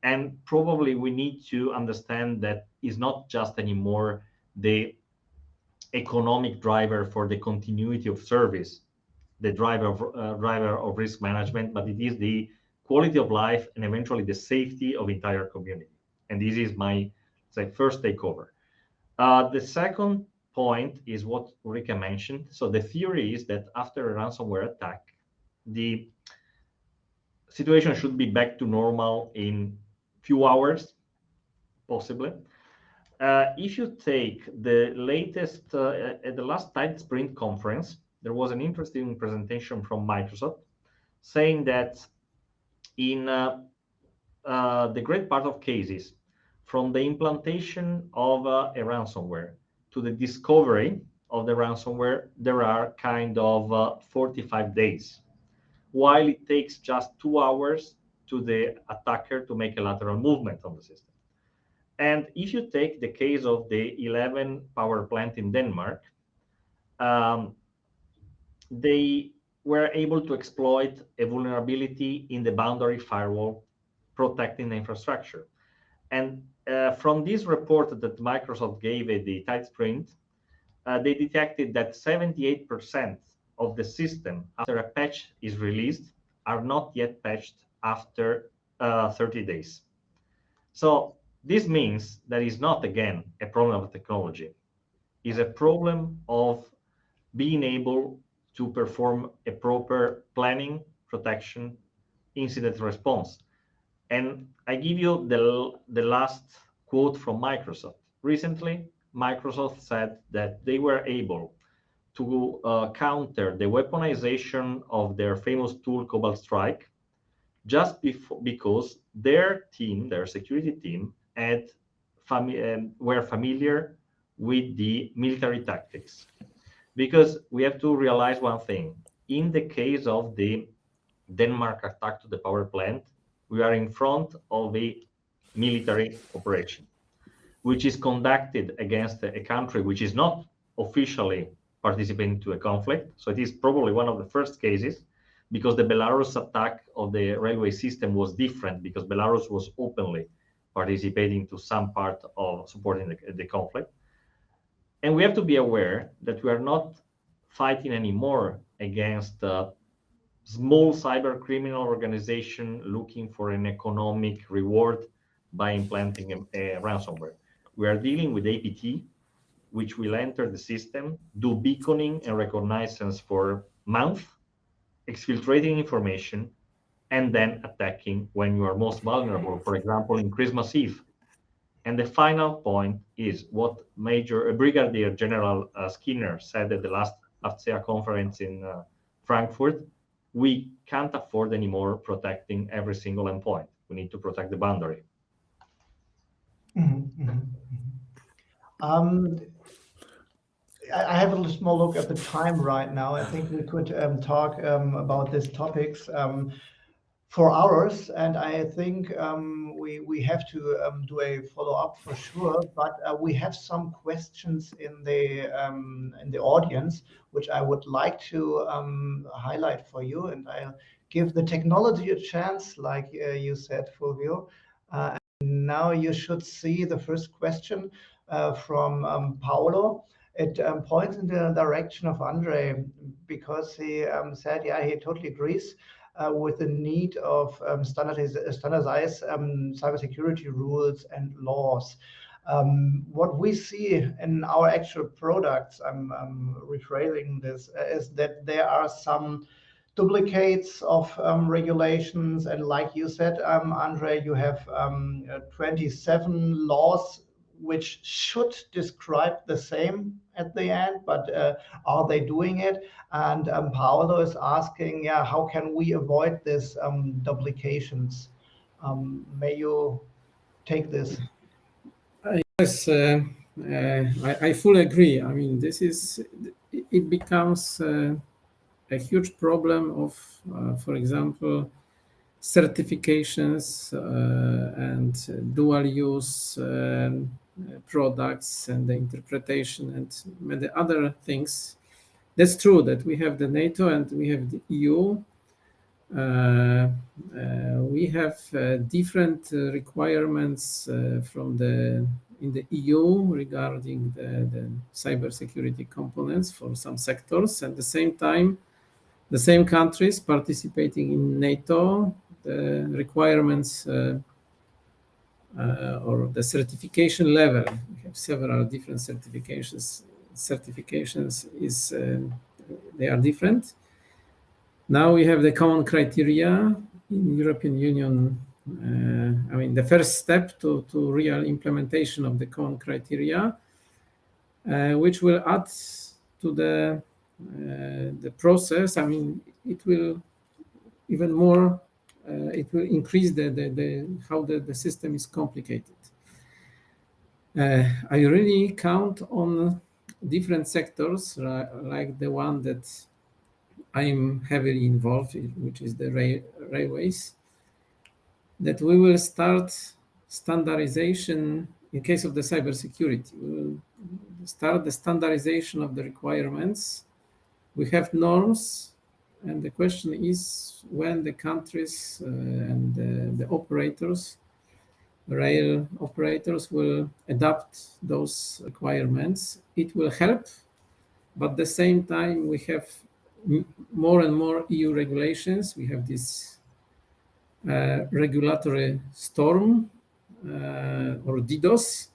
And probably we need to understand that it's not just anymore the economic driver for the continuity of service, the driver of risk management, but it is the quality of life and eventually the safety of entire community. And this is my, say, first takeover. The second point is what Ulrike mentioned. So the theory is that after a ransomware attack, the situation should be back to normal in few hours, possibly. If you take the latest, at the last Tide Sprint conference, there was an interesting presentation from Microsoft saying that in the great part of cases, from the implantation of a ransomware to the discovery of the ransomware, there are kind of 45 days, while it takes just 2 hours to the attacker to make a lateral movement on the system. And if you take the case of the 11 power plant in Denmark, they were able to exploit a vulnerability in the boundary firewall protecting the infrastructure. And from this report that Microsoft gave at the Tide Sprint, they detected that 78% of the system after a patch is released are not yet patched after 30 days. So this means that it's not, again, a problem of technology. It's a problem of being able to perform a proper planning, protection, incident response. And I give you the last quote from Microsoft. Recently, Microsoft said that they were able to counter the weaponization of their famous tool Cobalt Strike just because their team, their security team, were familiar with the military tactics. Because we have to realize one thing. In the case of the Denmark attack to the power plant, we are in front of a military operation, which is conducted against a country which is not officially participating to a conflict. So it is probably one of the first cases, because the Belarus attack of the railway system was different, because Belarus was openly participating to some part of supporting the conflict. And we have to be aware that we are not fighting anymore against a small cyber criminal organization looking for an economic reward by implanting a ransomware. We are dealing with APT, which will enter the system, do beaconing and reconnaissance for months, exfiltrating information, and then attacking when you are most vulnerable, for example, in Christmas Eve. And the final point is what Brigadier General Skinner said at the last AFCEA conference in Frankfurt. We can't afford anymore protecting every single endpoint. We need to protect the boundary. I have a small look at the time right now. I think we could talk about these topics for hours, and I think we have to do a follow-up for sure. But we have some questions in the audience, which I would like to highlight for you, and I'll give the technology a chance, like you said, Fulvio. Now you should see the first question from Paolo. It points in the direction of Andre, because he said, yeah, he totally agrees with the need of standardized cybersecurity rules and laws. What we see in our actual products, I'm rephrasing this, is that there are some duplicates of regulations, and like you said, Andre, you have 27 laws which should describe the same at the end, but are they doing it? And Paolo is asking, yeah, how can we avoid this duplications? May you take this? Yes, I fully agree. I mean, it becomes a huge problem of, for example, certifications and dual use products and the interpretation and many other things. That's true that we have the NATO and we have the EU. We have different requirements in the EU regarding the cybersecurity components for some sectors. At the same time, the same countries participating in NATO, the requirements or the certification level, we have several different certifications. They are different. Now we have the common criteria in European Union. I mean, the first step to real implementation of the common criteria, which will add to the process. I mean, it will even more. It will increase how the system is complicated. I really count on different sectors, like the one that I'm heavily involved in, which is the railways, that we will start standardization in case of the cybersecurity. We will start the standardization of the requirements. We have norms, and the question is when the countries and the operators, rail operators, will adapt those requirements. It will help, but at the same time, we have more and more EU regulations. We have this regulatory storm or DDoS,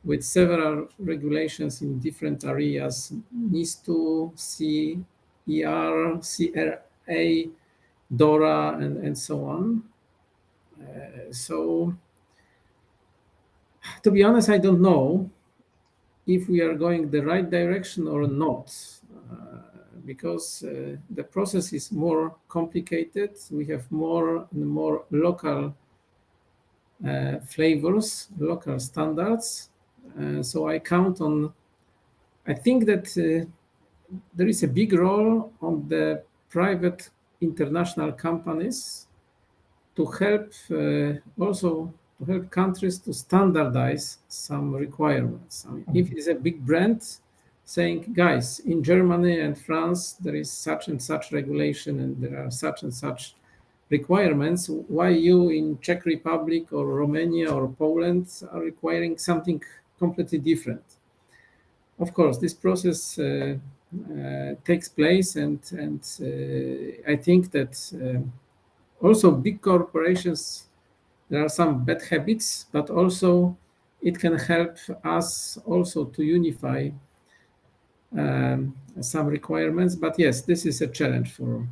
with several regulations in different areas, NIS2, CER, CRA, DORA, and so on. So, to be honest, I don't know if we are going the right direction or not, because the process is more complicated. We have more and more local flavors, local standards. So I count on, I think that there is a big role on the private international companies to help to help countries to standardize some requirements. I mean, if it's a big brand, saying, guys, in Germany and France, there is such and such regulation and there are such and such requirements. Why you in Czech Republic or Romania or Poland are requiring something completely different? Of course, this process takes place, and I think that also big corporations, there are some bad habits, but also it can help us also to unify some requirements. But yes, this is a challenge for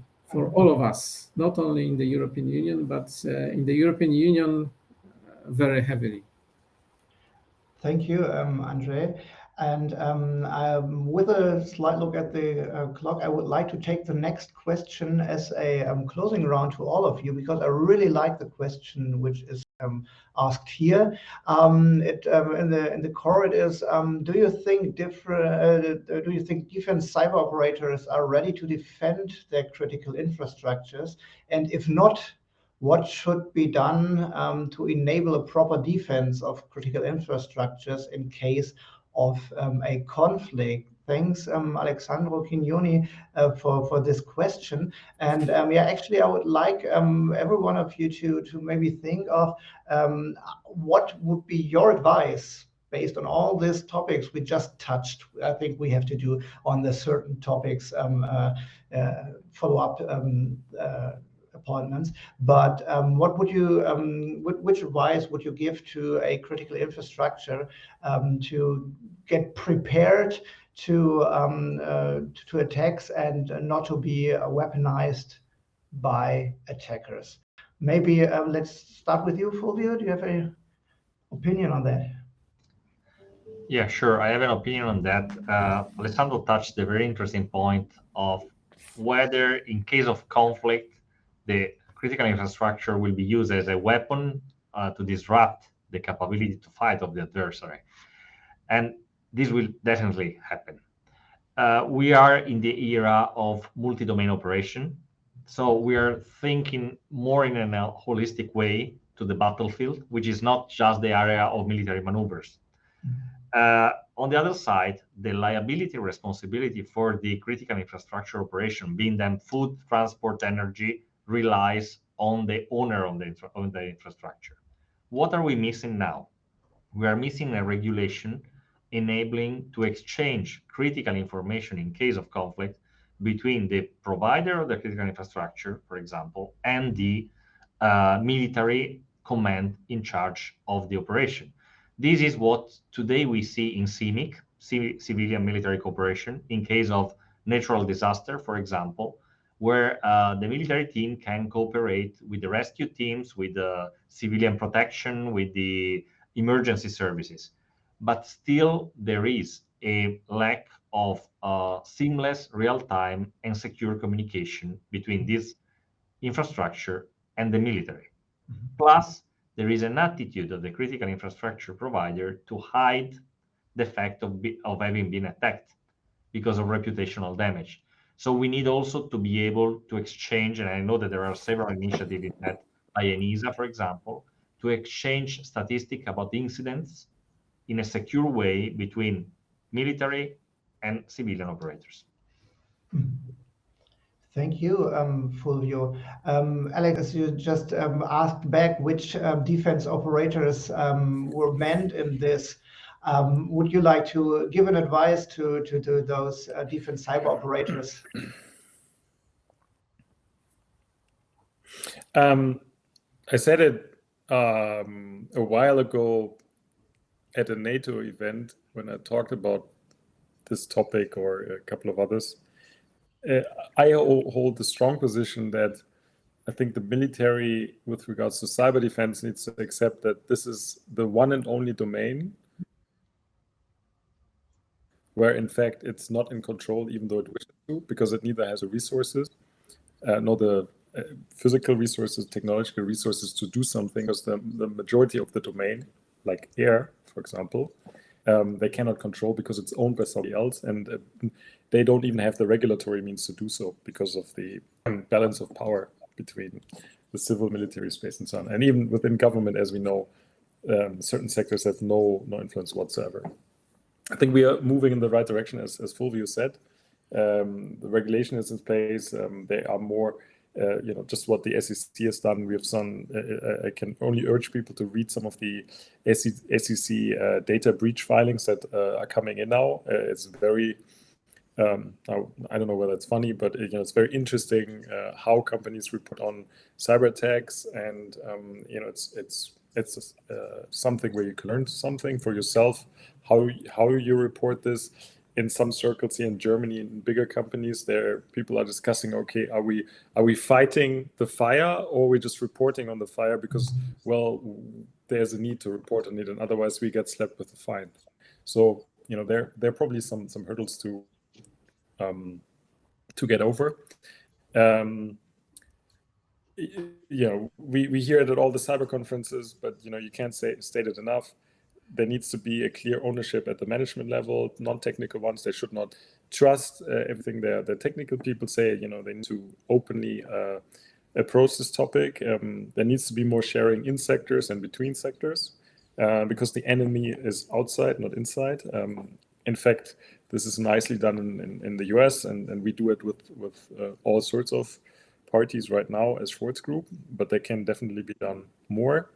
all of us, not only in the European Union, but in the European Union very heavily. Thank you, Andre. And with a slight look at the clock, I would like to take the next question as a closing round to all of you, because I really like the question which is asked here. In the core it is: do you think defense cyber operators are ready to defend their critical infrastructures? And if not, what should be done to enable a proper defense of critical infrastructures in case of a conflict? Thanks, Alexandro Quignoni, for this question. And yeah, actually, I would like every one of you to maybe think of what would be your advice based on all these topics we just touched. I think we have to do on the certain topics follow-up appointments. But what would you, which advice would you give to a critical infrastructure to get prepared to attacks and not to be weaponized by attackers? Maybe let's start with you, Fulvio. Do you have any opinion on that? Yeah, sure. I have an opinion on that. Alessandro touched the very interesting point of whether, in case of conflict, the critical infrastructure will be used as a weapon to disrupt the capability to fight of the adversary. And this will definitely happen. We are in the era of multi-domain operation. So we are thinking more in a holistic way to the battlefield, which is not just the area of military maneuvers. On the other side, the liability responsibility for the critical infrastructure operation, being them food, transport, energy, relies on the owner of the infrastructure. What are we missing now? We are missing a regulation enabling to exchange critical information in case of conflict between the provider of the critical infrastructure, for example, and the military command in charge of the operation. This is what today we see in CMIC, civilian military cooperation, in case of natural disaster, for example, where the military team can cooperate with the rescue teams, with the civilian protection, with the emergency services. But still, there is a lack of seamless, real-time, and secure communication between this infrastructure and the military. Plus, there is an attitude of the critical infrastructure provider to hide the fact of having been attacked because of reputational damage. So we need also to be able to exchange, and I know that there are several initiatives in that by ENISA, for example, to exchange statistics about incidents in a secure way between military and civilian operators. Thank you, Fulvio. Alex, you just asked back which defense operators were meant in this. Would you like to give an advice to those defense cyber operators? I said it a while ago at a NATO event when I talked about this topic, or a couple of others. I hold the strong position that I think the military, with regards to cyber defense, needs to accept that this is the one and only domain where, in fact, it's not in control, even though it wishes to, because it neither has the resources, nor the physical resources, technological resources to do something, because the majority of the domain, like air, for example, they cannot control because it's owned by somebody else, and they don't even have the regulatory means to do so because of the balance of power between the civil military space and so on. And even within government, as we know, certain sectors have no influence whatsoever. I think we are moving in the right direction, as Fulvio said. The regulation is in place. They are more, just what the SEC has done. We have some. I can only urge people to read some of the SEC data breach filings that are coming in now. It's very. I don't know whether it's funny, but it's very interesting how companies report on cyber attacks, and it's something where you can learn something for yourself. How you report this. In some circles here in Germany, in bigger companies, there people are discussing, okay, are we fighting the fire, or are we just reporting on the fire because, well, there's a need to report on it, and otherwise we get slapped with a fine. So there are probably some hurdles to get over. We hear it at all the cyber conferences, but you can't state it enough. There needs to be a clear ownership at the management level. Non-technical ones, they should not trust everything the technical people say. They need to openly approach this topic. There needs to be more sharing in sectors and between sectors, because the enemy is outside, not inside. In fact, this is nicely done in the US, and we do it with all sorts of parties right now as Schwarz Group, but they can definitely be done more.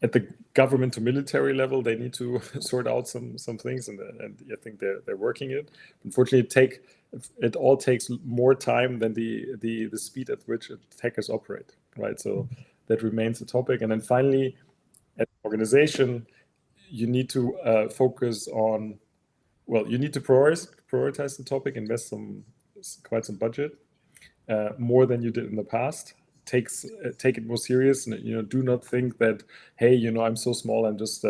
At the government to military level, they need to sort out some things, and I think they're working it. Unfortunately, it all takes more time than the speed at which attackers operate, right? So that remains a topic. And then finally, as an organization, you need to focus on, well, you need to prioritize the topic, invest quite some budget, more than you did in the past. Take it more serious, and do not think that, hey, I'm so small, I'm just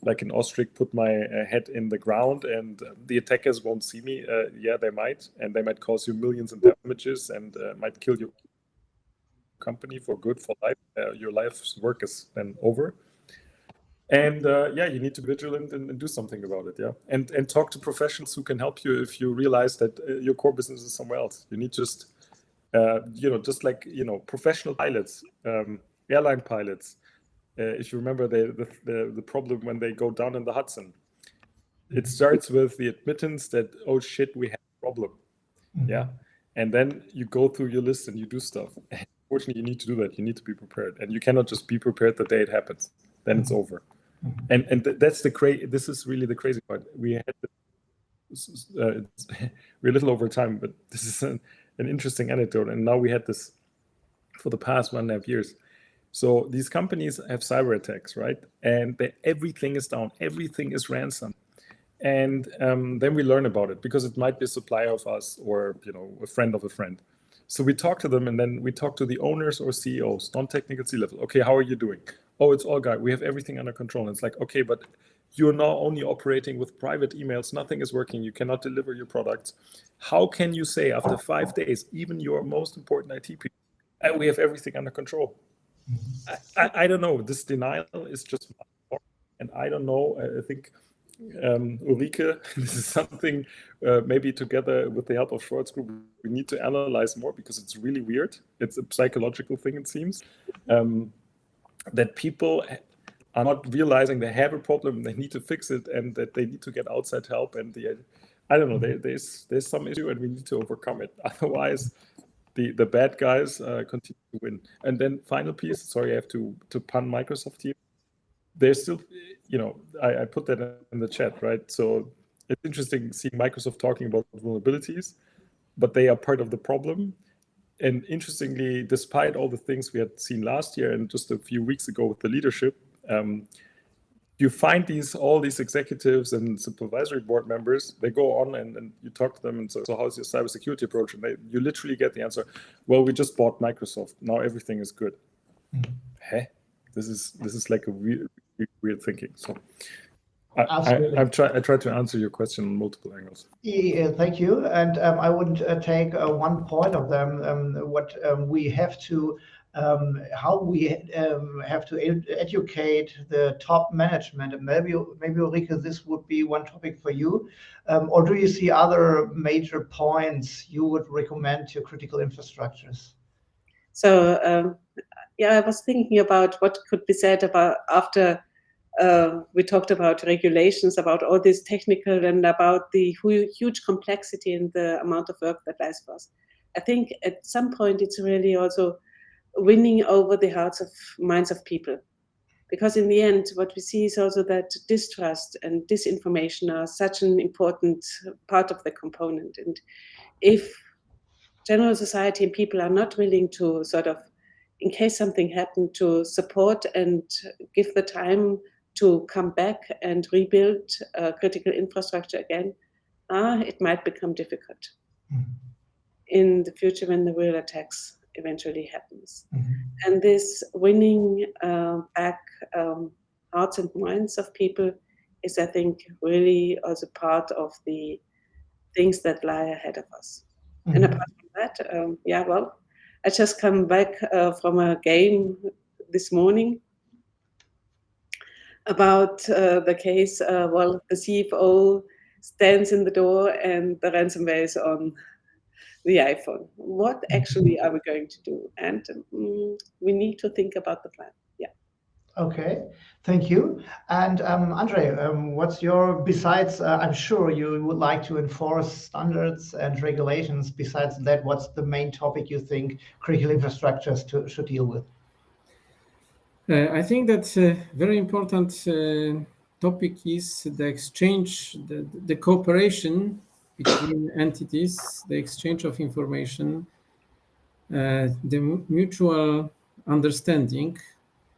like an ostrich, put my head in the ground and the attackers won't see me. Yeah, they might, and they might cause you millions in damages, and might kill your company for good, for life. Your life's work is then over. And you need to be vigilant and do something about it. Yeah, and talk to professionals who can help you if you realize that your core business is somewhere else. You need just like professional pilots, airline pilots. If you remember the problem when they go down in the Hudson, it starts with the admittance that, oh shit, we have a problem. Yeah, and then you go through your list and you do stuff. And unfortunately, you need to do that. You need to be prepared, and you cannot just be prepared the day it happens. Then it's over. And that's this is really the crazy part. We had we're a little over time, but this is an interesting anecdote. And now we had this for the past 1.5 years. So these companies have cyber attacks, right? And everything is down, everything is ransom. And then we learn about it because it might be a supplier of us or a friend of a friend. So we talk to them, and then we talk to the owners or CEOs, non-technical C-level. Okay, how are you doing? Oh, it's all good. We have everything under control. And it's like, okay, but you're now only operating with private emails. Nothing is working. You cannot deliver your products. How can you say after 5 days, even your most important IT people, we have everything under control? I don't know. This denial is just, and I don't know. I think Ulrike, this is something maybe together with the help of Schwarz Group, we need to analyze more, because it's really weird. It's a psychological thing, it seems, that people are not realizing they have a problem, they need to fix it, and that they need to get outside help. And I don't know, there's some issue, and we need to overcome it. Otherwise, the bad guys continue to win. And then final piece, sorry, I have to pun Microsoft here. There's still, I put that in the chat, right? So it's interesting seeing Microsoft talking about vulnerabilities, but they are part of the problem. And interestingly, despite all the things we had seen last year and just a few weeks ago with the leadership, you find all these executives and supervisory board members, they go on and you talk to them and so how's your cybersecurity approach? And you literally get the answer, well, we just bought Microsoft. Now everything is good. Hey, this is like a weird thinking. So I tried to answer your question on multiple angles. Yeah, thank you. And I would take one point of them, what we have to, how we have to educate the top management. And maybe Ulrike, this would be one topic for you. Or do you see other major points you would recommend to critical infrastructures? So, I was thinking about what could be said about after we talked about regulations, about all this technical, and about the huge complexity and the amount of work that lies for us. I think at some point it's really also winning over the hearts of minds of people. Because in the end, what we see is also that distrust and disinformation are such an important part of the component. And if general society and people are not willing to sort of, in case something happened, to support and give the time to come back and rebuild critical infrastructure again, it might become difficult in the future when the real attacks eventually happens. And this winning back hearts and minds of people is, I think, really also part of the things that lie ahead of us. And apart from that, well, I just come back from a game this morning about the case, the CFO stands in the door and the ransomware is on the iPhone. What actually are we going to do? And we need to think about the plan. Yeah. Okay, thank you. And Andre, what's your, besides, I'm sure you would like to enforce standards and regulations. Besides that, what's the main topic you think critical infrastructures should deal with? I think that a very important topic is the exchange, the cooperation between entities, the exchange of information, the mutual understanding.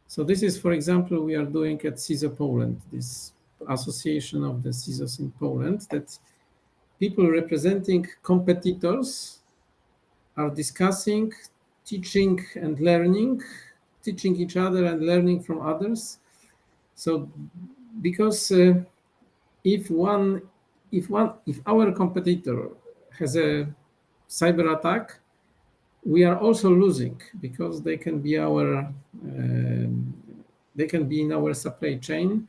So this is, for example, we are doing at CISO Poland, this association of the CISOs in Poland, that people representing competitors are discussing, teaching and learning, teaching each other and learning from others. So because if our competitor has a cyber attack, we are also losing because they can be in our supply chain.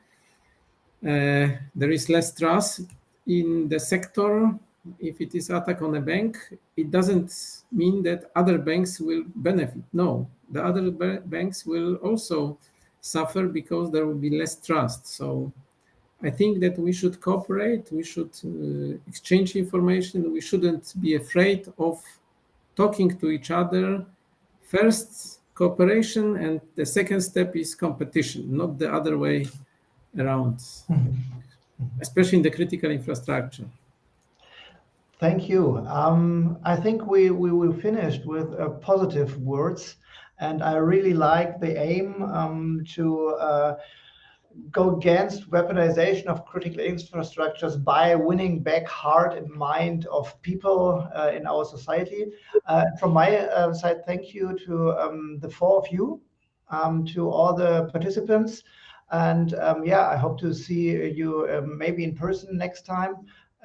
There is less trust in the sector. If it is attack on a bank, it doesn't mean that other banks will benefit. No, the other banks will also suffer because there will be less trust. So I think that we should cooperate, we should exchange information, we shouldn't be afraid of talking to each other. First, cooperation, and the second step is competition, not the other way around, especially in the critical infrastructure. Thank you. I think we finished with positive words, and I really like the aim to go against weaponization of critical infrastructures by winning back heart and mind of people in our society. From my side, thank you to the four of you, to all the participants. And I hope to see you maybe in person next time.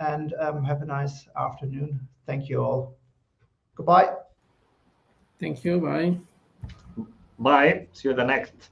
And have a nice afternoon. Thank you all. Goodbye. Thank you. Bye. Bye. See you the next.